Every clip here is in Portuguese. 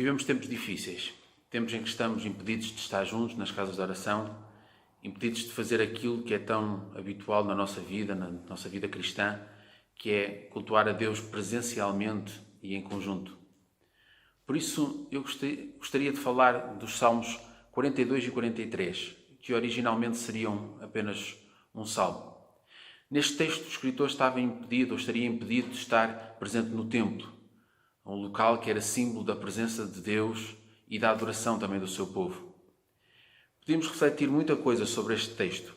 Vivemos tempos difíceis, tempos em que estamos impedidos de estar juntos nas casas de oração, impedidos de fazer aquilo que é tão habitual na nossa vida cristã, que é cultuar a Deus presencialmente e em conjunto. Por isso, eu gostaria de falar dos Salmos 42 e 43, que originalmente seriam apenas um salmo. Neste texto, o escritor estaria impedido de estar presente no templo, um local que era símbolo da presença de Deus e da adoração também do seu povo. Podíamos refletir muita coisa sobre este texto,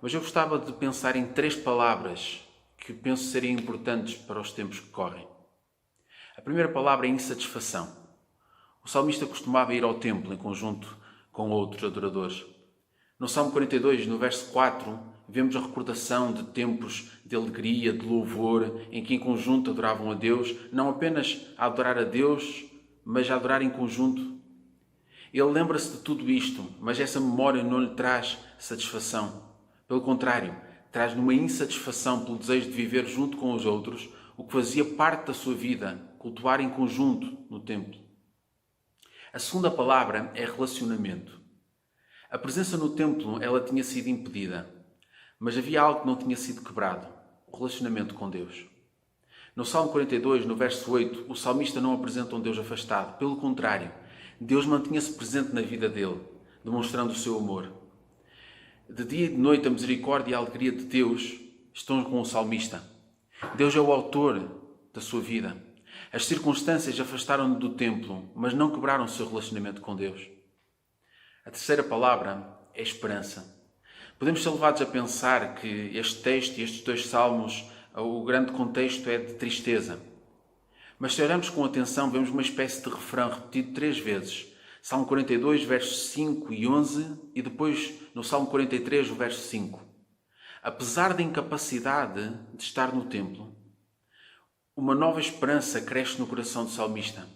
mas eu gostava de pensar em 3 palavras que penso serem importantes para os tempos que correm. A primeira palavra é insatisfação. O salmista costumava ir ao templo em conjunto com outros adoradores. No Salmo 42, no verso 4, vemos a recordação de tempos de alegria, de louvor, em que em conjunto adoravam a Deus, não apenas a adorar a Deus, mas a adorar em conjunto. Ele lembra-se de tudo isto, mas essa memória não lhe traz satisfação. Pelo contrário, traz-lhe uma insatisfação pelo desejo de viver junto com os outros, o que fazia parte da sua vida, cultuar em conjunto no templo. A segunda palavra é relacionamento. A presença no templo, ela tinha sido impedida, mas havia algo que não tinha sido quebrado, o relacionamento com Deus. No Salmo 42, no verso 8, o salmista não apresenta um Deus afastado. Pelo contrário, Deus mantinha-se presente na vida dele, demonstrando o seu amor. De dia e de noite, a misericórdia e a alegria de Deus estão com o salmista. Deus é o autor da sua vida. As circunstâncias afastaram-no do templo, mas não quebraram o seu relacionamento com Deus. A terceira palavra é esperança. Podemos ser levados a pensar que este texto e estes 2 salmos, o grande contexto é de tristeza. Mas se olharmos com atenção, vemos uma espécie de refrão repetido 3 vezes. Salmo 42, versos 5 e 11, e depois no Salmo 43, o verso 5. Apesar da incapacidade de estar no templo, uma nova esperança cresce no coração do salmista.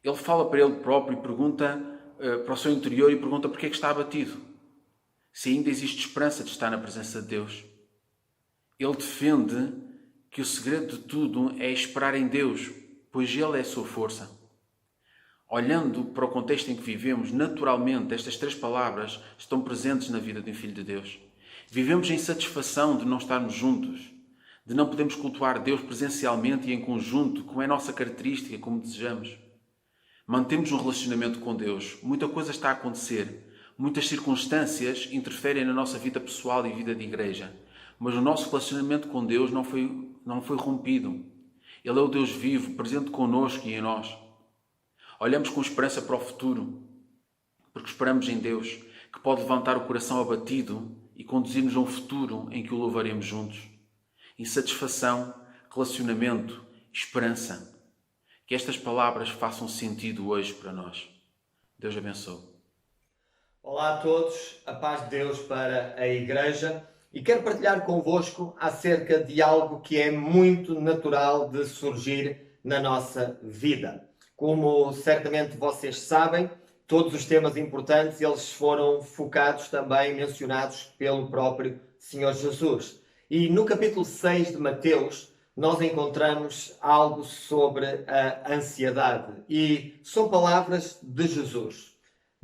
Ele fala para ele próprio e pergunta para o seu interior e pergunta porque é que está abatido. Se ainda existe esperança de estar na presença de Deus. Ele defende que o segredo de tudo é esperar em Deus, pois Ele é a sua força. Olhando para o contexto em que vivemos, naturalmente estas 3 palavras estão presentes na vida de um filho de Deus. Vivemos em satisfação de não estarmos juntos, de não podermos cultuar Deus presencialmente e em conjunto, como é a nossa característica, como desejamos. Mantemos um relacionamento com Deus. Muita coisa está a acontecer. Muitas circunstâncias interferem na nossa vida pessoal e vida de igreja. Mas o nosso relacionamento com Deus não foi rompido. Ele é o Deus vivo, presente connosco e em nós. Olhamos com esperança para o futuro, porque esperamos em Deus, que pode levantar o coração abatido e conduzir-nos a um futuro em que o louvaremos juntos. Insatisfação, relacionamento, esperança. Que estas palavras façam sentido hoje para nós. Deus abençoe. Olá a todos, a paz de Deus para a Igreja, e quero partilhar convosco acerca de algo que é muito natural de surgir na nossa vida. Como certamente vocês sabem, todos os temas importantes eles foram focados também, mencionados pelo próprio Senhor Jesus. E no capítulo 6 de Mateus, nós encontramos algo sobre a ansiedade. E são palavras de Jesus.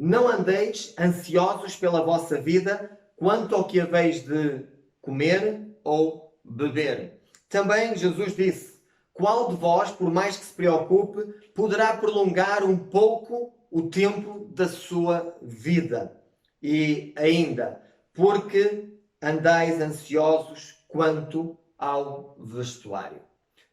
Não andeis ansiosos pela vossa vida, quanto ao que haveis de comer ou beber. Também Jesus disse, qual de vós, por mais que se preocupe, poderá prolongar um pouco o tempo da sua vida? E ainda, porque andais ansiosos quanto ao vestuário.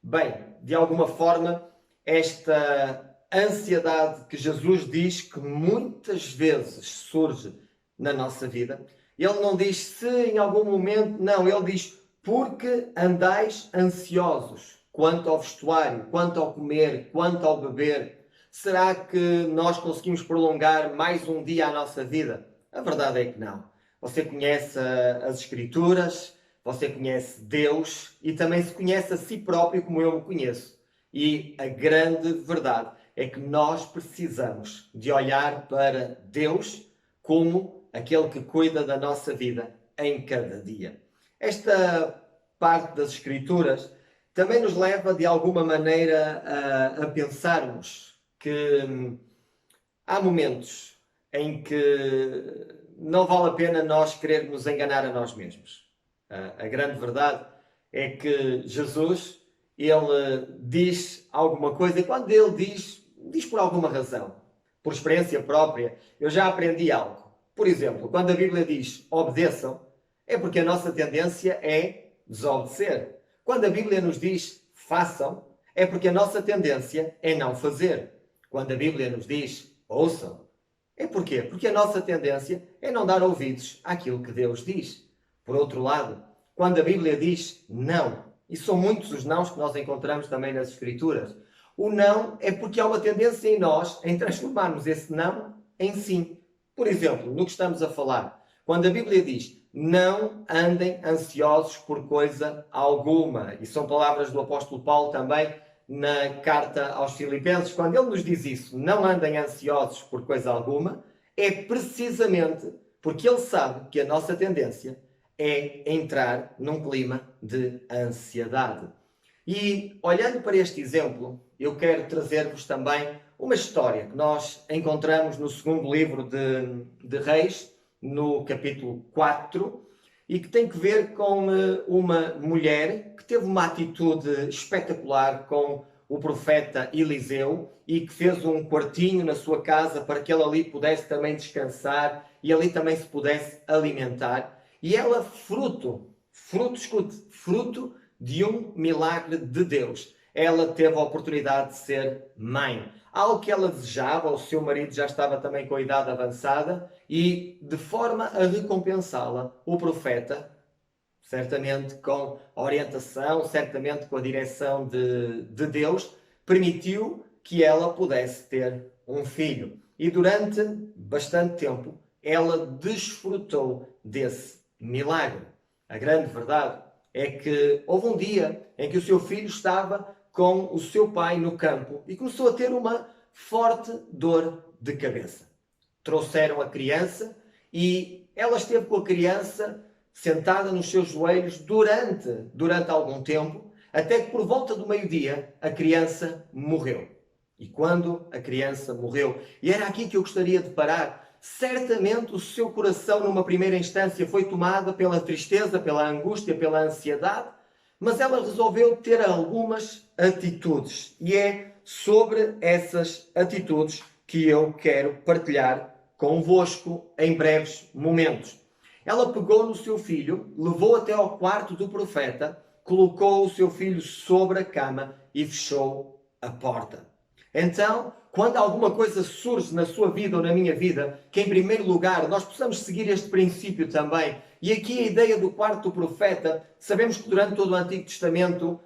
Bem, de alguma forma, esta ansiedade que Jesus diz que muitas vezes surge na nossa vida, ele não diz se em algum momento, não, ele diz porque andais ansiosos quanto ao vestuário, quanto ao comer, quanto ao beber. Será que nós conseguimos prolongar mais um dia a nossa vida? A verdade é que não. Você conhece as Escrituras, você conhece Deus e também se conhece a si próprio como eu me conheço. E a grande verdade é que nós precisamos de olhar para Deus como aquele que cuida da nossa vida em cada dia. Esta parte das Escrituras também nos leva de alguma maneira a pensarmos que há momentos em que não vale a pena nós querermos enganar a nós mesmos. A grande verdade é que Jesus, ele diz alguma coisa e quando ele diz por alguma razão. Por experiência própria, eu já aprendi algo. Por exemplo, quando a Bíblia diz obedeçam, é porque a nossa tendência é desobedecer. Quando a Bíblia nos diz façam, é porque a nossa tendência é não fazer. Quando a Bíblia nos diz ouçam, é porquê? Porque a nossa tendência é não dar ouvidos àquilo que Deus diz. Por outro lado, quando a Bíblia diz não, e são muitos os nãos que nós encontramos também nas Escrituras, o não é porque há uma tendência em nós em transformarmos esse não em sim. Por exemplo, no que estamos a falar, quando a Bíblia diz não andem ansiosos por coisa alguma, e são palavras do apóstolo Paulo também na carta aos Filipenses, quando ele nos diz isso, não andem ansiosos por coisa alguma, é precisamente porque ele sabe que a nossa tendência é entrar num clima de ansiedade. E olhando para este exemplo, eu quero trazer-vos também uma história que nós encontramos no segundo livro de Reis, no capítulo 4, e que tem que ver com uma mulher que teve uma atitude espetacular com o profeta Eliseu e que fez um quartinho na sua casa para que ele ali pudesse também descansar e ali também se pudesse alimentar. E ela, fruto de um milagre de Deus, ela teve a oportunidade de ser mãe. Algo que ela desejava, o seu marido já estava também com a idade avançada, e de forma a recompensá-la, o profeta, certamente com a orientação, certamente com a direção de Deus, permitiu que ela pudesse ter um filho. E durante bastante tempo, ela desfrutou desse milagre. A grande verdade é que houve um dia em que o seu filho estava com o seu pai no campo e começou a ter uma forte dor de cabeça. Trouxeram a criança e ela esteve com a criança sentada nos seus joelhos durante algum tempo, até que por volta do meio-dia a criança morreu. E quando a criança morreu, e era aqui que eu gostaria de parar, certamente o seu coração numa primeira instância foi tomado pela tristeza, pela angústia, pela ansiedade, mas ela resolveu ter algumas atitudes. E é sobre essas atitudes que eu quero partilhar convosco em breves momentos. Ela pegou no seu filho, levou até ao quarto do profeta, colocou o seu filho sobre a cama e fechou a porta. Então, quando alguma coisa surge na sua vida ou na minha vida, que em primeiro lugar nós possamos seguir este princípio também. E aqui a ideia do quarto do profeta, sabemos que durante todo o Antigo Testamento,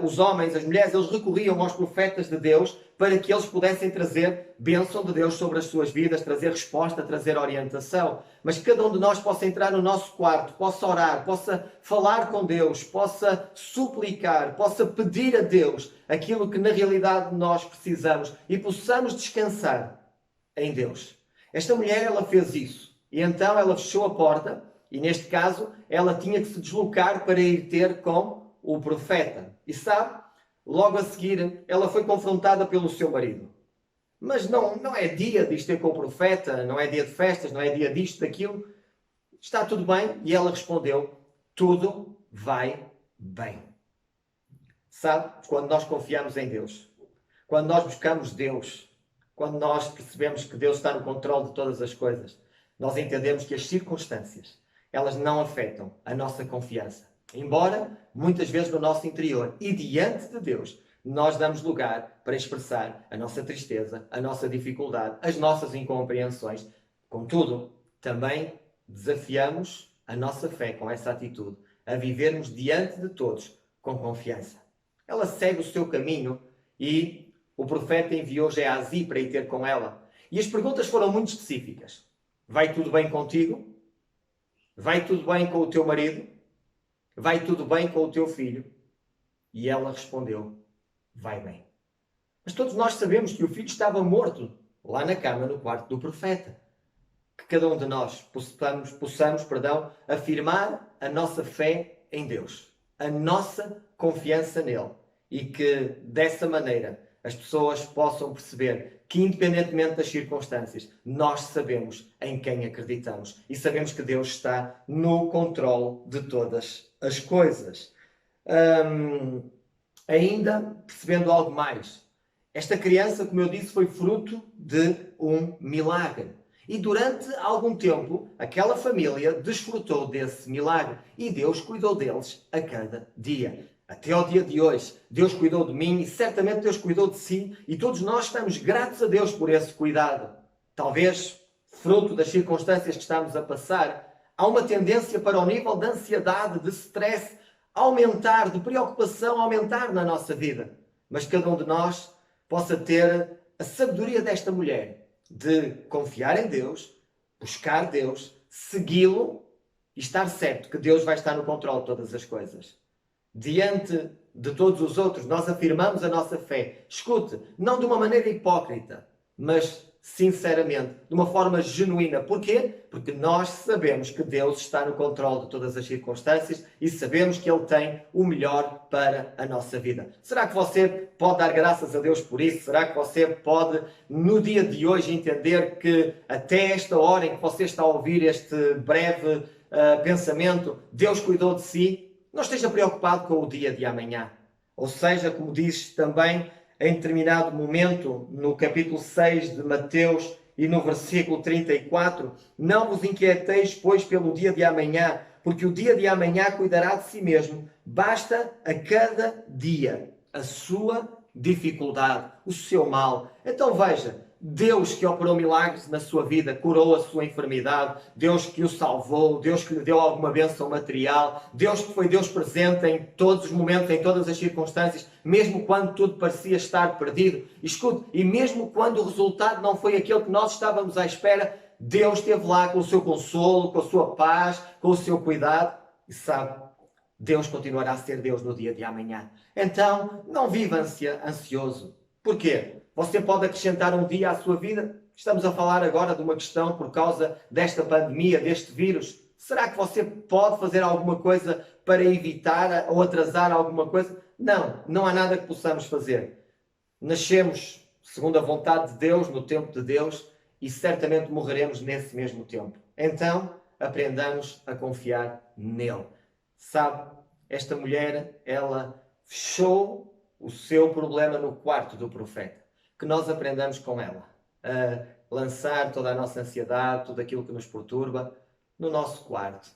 os homens, as mulheres, eles recorriam aos profetas de Deus para que eles pudessem trazer bênção de Deus sobre as suas vidas, trazer resposta, trazer orientação. Mas que cada um de nós possa entrar no nosso quarto, possa orar, possa falar com Deus, possa suplicar, possa pedir a Deus aquilo que na realidade nós precisamos e possamos descansar em Deus. Esta mulher, ela fez isso. E então ela fechou a porta e neste caso ela tinha que se deslocar para ir ter com o profeta. E sabe, logo a seguir ela foi confrontada pelo seu marido. Mas não é dia de ir ter com o profeta, não é dia de festas, não é dia disto, daquilo. Está tudo bem? E ela respondeu, tudo vai bem. Sabe, quando nós confiamos em Deus, quando nós buscamos Deus, quando nós percebemos que Deus está no controle de todas as coisas, nós entendemos que as circunstâncias, elas não afetam a nossa confiança. Embora, muitas vezes no nosso interior e diante de Deus, nós damos lugar para expressar a nossa tristeza, a nossa dificuldade, as nossas incompreensões. Contudo, também desafiamos a nossa fé com essa atitude, a vivermos diante de todos com confiança. Ela segue o seu caminho e o profeta enviou Geazi para ir ter com ela. E as perguntas foram muito específicas. Vai tudo bem contigo? Vai tudo bem com o teu marido? Vai tudo bem com o teu filho? E ela respondeu, vai bem. Mas todos nós sabemos que o filho estava morto lá na cama, no quarto do profeta. Que cada um de nós possamos afirmar a nossa fé em Deus, a nossa confiança nele e que dessa maneira as pessoas possam perceber que, independentemente das circunstâncias, nós sabemos em quem acreditamos e sabemos que Deus está no controle de todas as coisas. Ainda percebendo algo mais, esta criança, como eu disse, foi fruto de um milagre. E durante algum tempo, aquela família desfrutou desse milagre e Deus cuidou deles a cada dia. Até ao dia de hoje, Deus cuidou de mim e certamente Deus cuidou de si e todos nós estamos gratos a Deus por esse cuidado. Talvez, fruto das circunstâncias que estamos a passar, há uma tendência para o nível de ansiedade, de stress, aumentar, de preocupação aumentar na nossa vida. Mas cada um de nós possa ter a sabedoria desta mulher de confiar em Deus, buscar Deus, segui-lo e estar certo que Deus vai estar no controle de todas as coisas. Diante de todos os outros, nós afirmamos a nossa fé. Escute, não de uma maneira hipócrita, mas sinceramente, de uma forma genuína. Porquê? Porque nós sabemos que Deus está no controle de todas as circunstâncias e sabemos que Ele tem o melhor para a nossa vida. Será que você pode dar graças a Deus por isso? Será que você pode, no dia de hoje, entender que até esta hora em que você está a ouvir este breve pensamento, Deus cuidou de si? Não esteja preocupado com o dia de amanhã. Ou seja, como diz também em determinado momento, no capítulo 6 de Mateus e no versículo 34, não vos inquieteis, pois, pelo dia de amanhã, porque o dia de amanhã cuidará de si mesmo. Basta a cada dia a sua dificuldade, o seu mal. Então veja, Deus que operou milagres na sua vida, curou a sua enfermidade, Deus que o salvou, Deus que lhe deu alguma bênção material, Deus que foi Deus presente em todos os momentos, em todas as circunstâncias, mesmo quando tudo parecia estar perdido. Escute, e mesmo quando o resultado não foi aquele que nós estávamos à espera, Deus esteve lá com o seu consolo, com a sua paz, com o seu cuidado. E sabe, Deus continuará a ser Deus no dia de amanhã. Então, não viva ansioso. Porquê? Você pode acrescentar um dia à sua vida? Estamos a falar agora de uma questão por causa desta pandemia, deste vírus. Será que você pode fazer alguma coisa para evitar ou atrasar alguma coisa? Não, não há nada que possamos fazer. Nascemos segundo a vontade de Deus, no tempo de Deus, e certamente morreremos nesse mesmo tempo. Então, aprendamos a confiar nele. Sabe, esta mulher, ela fechou o seu problema no quarto do profeta. Que nós aprendamos com ela a lançar toda a nossa ansiedade, tudo aquilo que nos perturba, no nosso quarto,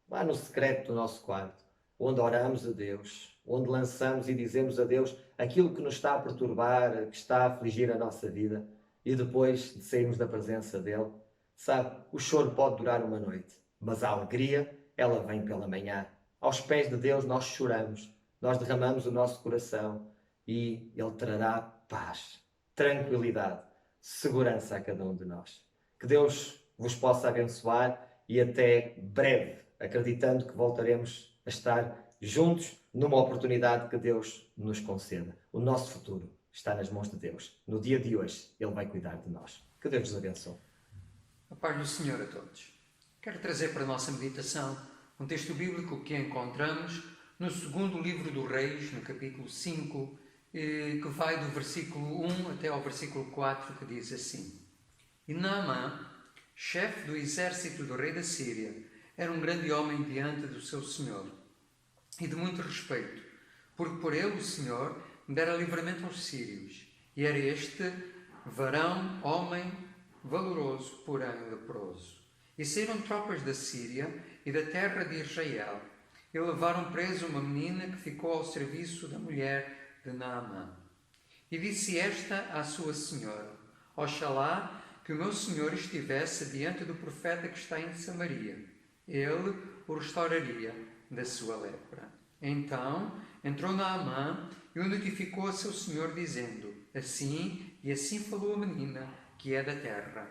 lá no secreto do nosso quarto, onde oramos a Deus, onde lançamos e dizemos a Deus aquilo que nos está a perturbar, que está a afligir a nossa vida, e depois de sairmos da presença dele, sabe, o choro pode durar uma noite, mas a alegria, ela vem pela manhã. Aos pés de Deus nós choramos, nós derramamos o nosso coração e ele trará paz, tranquilidade, segurança a cada um de nós. Que Deus vos possa abençoar e até breve, acreditando que voltaremos a estar juntos numa oportunidade que Deus nos conceda. O nosso futuro está nas mãos de Deus. No dia de hoje, Ele vai cuidar de nós. Que Deus vos abençoe. A paz do Senhor a todos. Quero trazer para a nossa meditação um texto bíblico que encontramos no segundo livro do Reis, no capítulo 5, que vai do versículo 1 até ao versículo 4, que diz assim: E Naamã, chefe do exército do rei da Síria, era um grande homem diante do seu senhor, e de muito respeito, porque por ele o Senhor dera livramento aos sírios, e era este varão, homem, valoroso, porém leproso. E saíram tropas da Síria e da terra de Israel, e levaram preso uma menina que ficou ao serviço da mulher de Naamã. E disse esta à sua senhora: Oxalá que o meu senhor estivesse diante do profeta que está em Samaria. Ele o restauraria da sua lepra. Então entrou Naamã e o notificou a seu senhor, dizendo: Assim e assim falou a menina, que é da terra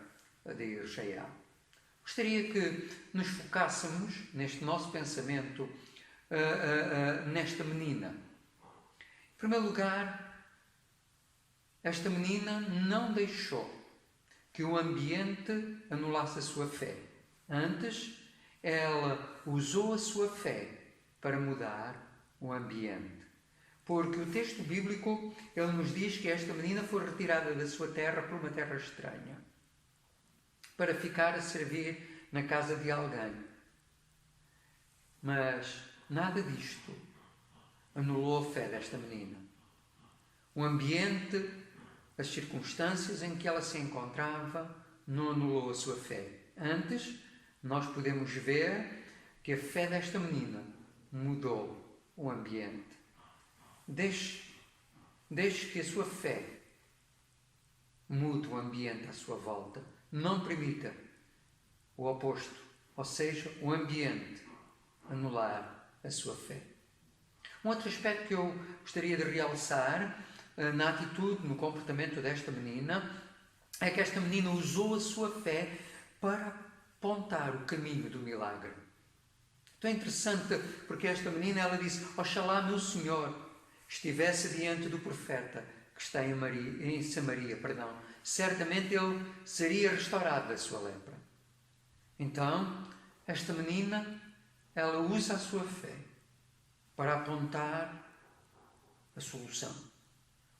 de Israel. Gostaria que nos focássemos neste nosso pensamento, nesta menina. Em primeiro lugar, esta menina não deixou que o ambiente anulasse a sua fé. Antes, ela usou a sua fé para mudar o ambiente. Porque o texto bíblico, ele nos diz que esta menina foi retirada da sua terra para uma terra estranha, para ficar a servir na casa de alguém. Mas nada disto anulou a fé desta menina. O ambiente, as circunstâncias em que ela se encontrava, não anulou a sua fé. Antes, nós podemos ver que a fé desta menina mudou o ambiente. Deixe que a sua fé mude o ambiente à sua volta. Não permita o oposto, ou seja, o ambiente, anular a sua fé. Um outro aspecto que eu gostaria de realçar na atitude, no comportamento desta menina, é que esta menina usou a sua fé para apontar o caminho do milagre. Então é interessante porque esta menina, ela disse: oxalá meu Senhor estivesse diante do profeta que está em Samaria, certamente ele seria restaurado da sua lepra. Então, esta menina, ela usa a sua fé para apontar a solução,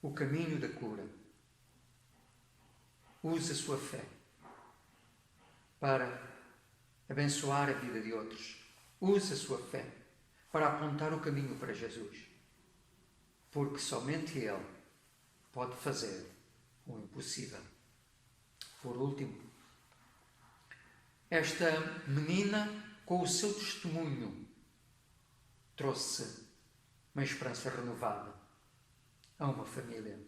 o caminho da cura. Usa a sua fé para abençoar a vida de outros. Usa a sua fé para apontar o caminho para Jesus. Porque somente Ele pode fazer o impossível. Por último, esta menina, com o seu testemunho, trouxe uma esperança renovada a uma família.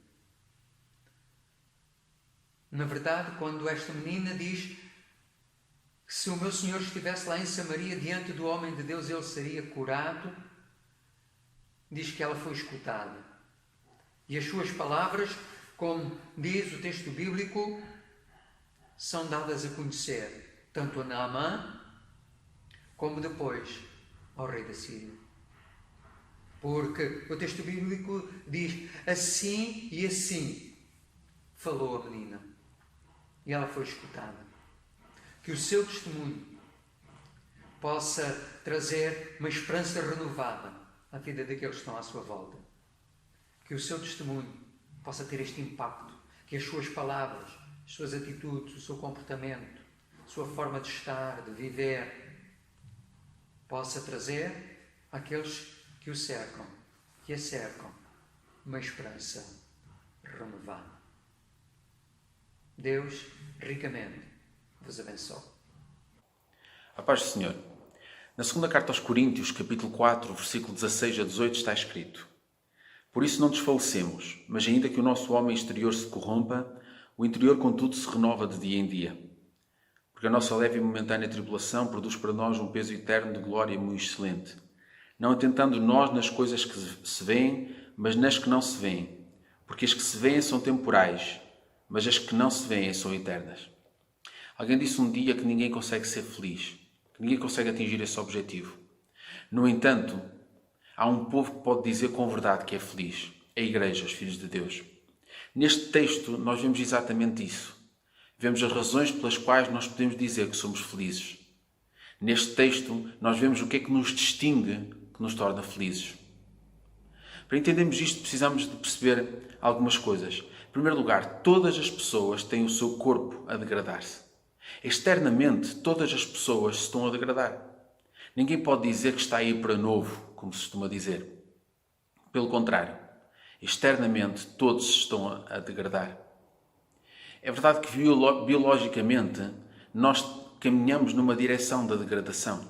Na verdade, quando esta menina diz que se o meu Senhor estivesse lá em Samaria, diante do homem de Deus, ele seria curado, diz que ela foi escutada. E as suas palavras, como diz o texto bíblico, são dadas a conhecer tanto a Naamã como depois ao rei da Síria. Porque o texto bíblico diz: assim e assim falou a menina. E ela foi escutada. Que o seu testemunho possa trazer uma esperança renovada à vida daqueles que estão à sua volta. Que o seu testemunho possa ter este impacto. Que as suas palavras, as suas atitudes, o seu comportamento, a sua forma de estar, de viver, possa trazer àqueles que o cercam, que a cercam, uma esperança renovada. Deus ricamente vos abençoe. A paz do Senhor. Na segunda carta aos Coríntios, capítulo 4, versículo 16 a 18, está escrito: por isso não desfalecemos, mas ainda que o nosso homem exterior se corrompa, o interior contudo se renova de dia em dia. Porque a nossa leve e momentânea tribulação produz para nós um peso eterno de glória muito excelente, não atentando nós nas coisas que se veem, mas nas que não se veem, porque as que se veem são temporais, mas as que não se veem são eternas. Alguém disse um dia que ninguém consegue ser feliz, que ninguém consegue atingir esse objetivo. No entanto, há um povo que pode dizer com verdade que é feliz, a Igreja, os filhos de Deus. Neste texto nós vemos exatamente isso. Vemos as razões pelas quais nós podemos dizer que somos felizes. Neste texto nós vemos o que é que nos distingue, que nos torna felizes. Para entendermos isto precisamos de perceber algumas coisas. Em primeiro lugar, todas as pessoas têm o seu corpo a degradar-se. Externamente, todas as pessoas se estão a degradar. Ninguém pode dizer que está aí para novo, como se costuma dizer. Pelo contrário, externamente todos se estão a degradar. É verdade que biologicamente nós caminhamos numa direção da degradação.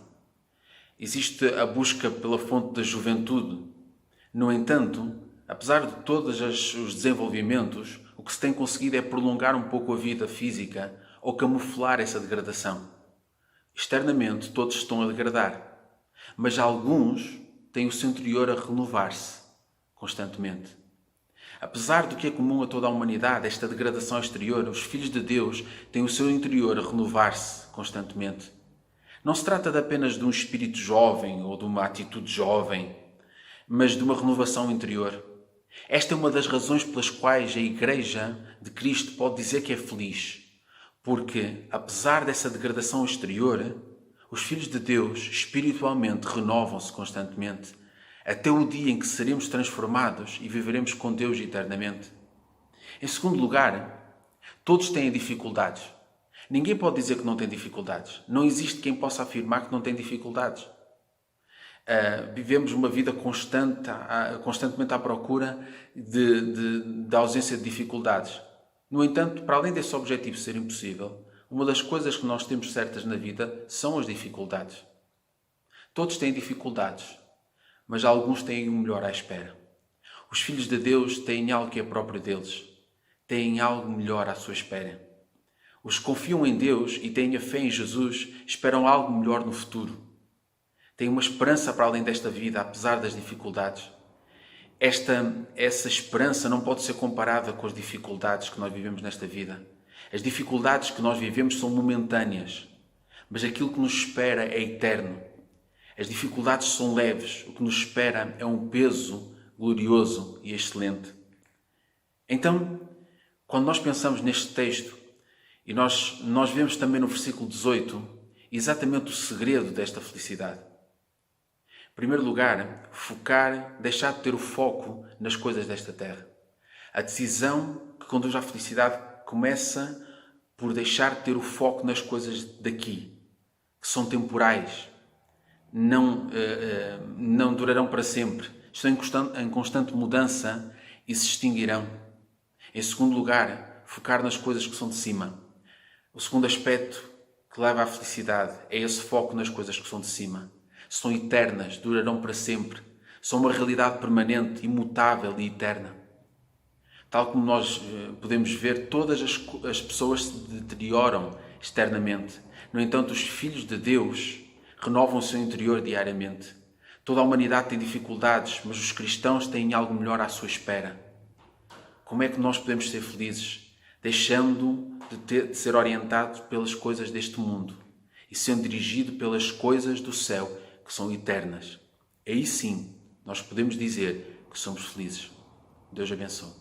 Existe a busca pela fonte da juventude. No entanto, apesar de todos os desenvolvimentos, o que se tem conseguido é prolongar um pouco a vida física ou camuflar essa degradação. Externamente, todos estão a degradar, mas alguns têm o seu interior a renovar-se constantemente. Apesar do que é comum a toda a humanidade, esta degradação exterior, os filhos de Deus têm o seu interior a renovar-se constantemente. Não se trata de apenas de um espírito jovem ou de uma atitude jovem, mas de uma renovação interior. Esta é uma das razões pelas quais a Igreja de Cristo pode dizer que é feliz. Porque, apesar dessa degradação exterior, os filhos de Deus espiritualmente renovam-se constantemente. até o dia em que seremos transformados e viveremos com Deus eternamente. Em segundo lugar, todos têm dificuldades. Ninguém pode dizer que não tem dificuldades. Não existe quem possa afirmar que não tem dificuldades. Vivemos uma vida constantemente à procura da ausência de dificuldades. No entanto, para além desse objetivo ser impossível, uma das coisas que nós temos certas na vida são as dificuldades. Todos têm dificuldades, mas alguns têm o melhor à espera. Os filhos de Deus têm algo que é próprio deles. Têm algo melhor à sua espera. Os que confiam em Deus e têm a fé em Jesus esperam algo melhor no futuro. Têm uma esperança para além desta vida, apesar das dificuldades. Essa esperança não pode ser comparada com as dificuldades que nós vivemos nesta vida. As dificuldades que nós vivemos são momentâneas, mas aquilo que nos espera é eterno. As dificuldades são leves, o que nos espera é um peso glorioso e excelente. Então, quando nós pensamos neste texto, e nós vemos também no versículo 18, exatamente o segredo desta felicidade. Em primeiro lugar, deixar de ter o foco nas coisas desta terra. A decisão que conduz à felicidade começa por deixar de ter o foco nas coisas daqui, que são temporais, não durarão para sempre, estão em constante mudança e se extinguirão. Em segundo lugar, focar nas coisas que são de cima. O segundo aspecto que leva à felicidade é esse foco nas coisas que são de cima. São eternas, durarão para sempre. São uma realidade permanente, imutável e eterna. Tal como nós podemos ver, todas as pessoas se deterioram externamente. No entanto, os filhos de Deus renovam o seu interior diariamente. Toda a humanidade tem dificuldades, mas os cristãos têm algo melhor à sua espera. Como é que nós podemos ser felizes? Deixando de ser orientados pelas coisas deste mundo e sendo dirigido pelas coisas do céu, que são eternas. Aí sim, nós podemos dizer que somos felizes. Deus abençoe.